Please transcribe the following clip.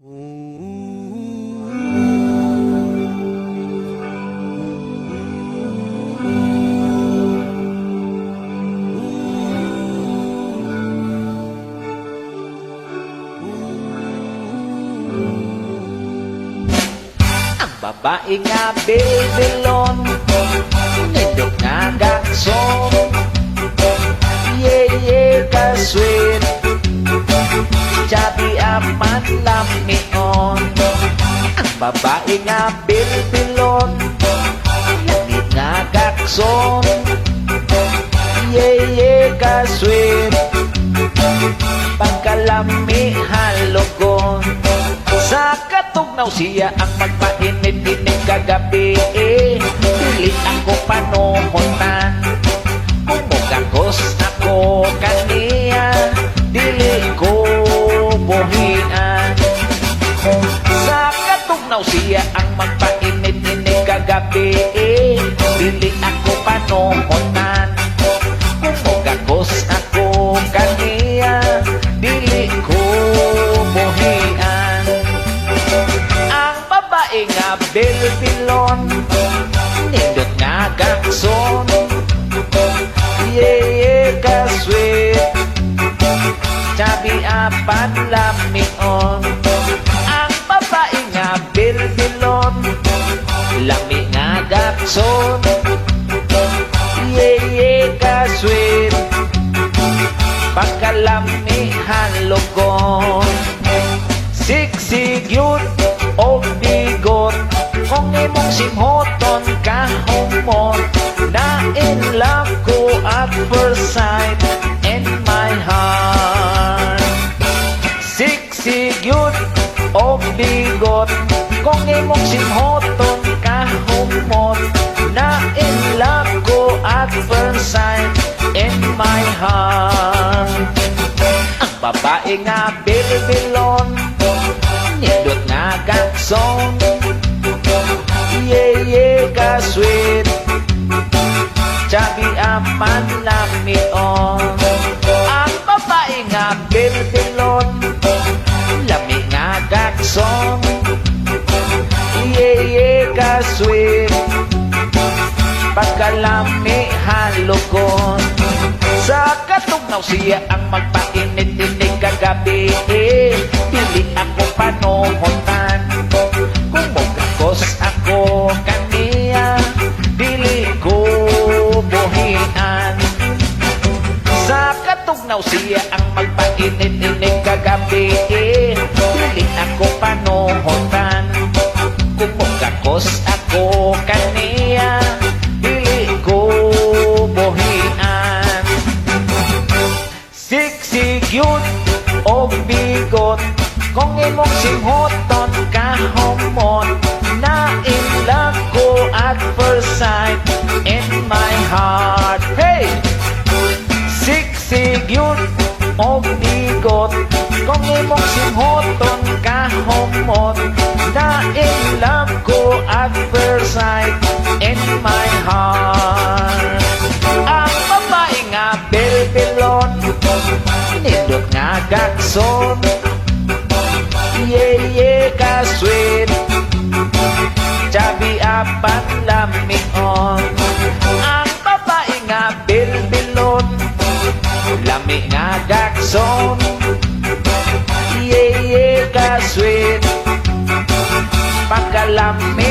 Babae nga Babylon, nindot nga gaksong, yeah, ka-sweet, chabi apat lamion. Ang babae nga Babylon, nindot nga gaksong, yeah, ka-sweet, pagkalami halogon. Sa katugnaw siya ang magpainit-init kagabi, dili ako panuhutan. Kung mugakos ako kaniya, dili ko buhian. Sa katugnaw siya ang magpainit-init kagabi, dili ako panuhutan. Kung mugakos ako kaniya, dili ko buhian. Nga Babylon, nindot nga gakson, yeah, ka-sweet, chabi apat lamion. Ang babae nga Babylon, lami nga gakson, yeah, ka-sweet, pagkalami halogon. Siksig yun o bigot, kung imong simhoton kahumot, na in love ko at first sight in my heart. Siksig yun o bigot, kung imong simhoton kahumot, na in love ko at first sight in my heart. Ang babae nga Babylon, nindot nga gaksong, yeah, ka-sweet, chabi apat lamion. Ang babae nga Babylon, lami nga gaksong, yeah, ka-sweet, pagkalami halogon. Sa katugnaw siya ang magpainit-init kagabi, dili ako panuhutan. Kung mugakos ako kaniya, dili ko buhian. Sa katugnaw siya ang magpainit-init kagabi, dili ako panuhutan. Kung mugakos ako kaniya, dili ko buhian. Siksig yun o bigot, kung imong simhoton kahumot, na in love ko at first sight in my heart. Hey! Siksig yun o bigot, kung imong simhoton kahumot, na in love ko at first sight in my heart. Ang babae nga Babylon, nindot nga gakson, yeah, ka-sweet, chabi apat lamion. Ang babae nga Babylon, lami nga gakson, yeah, ka-sweet, pagkalami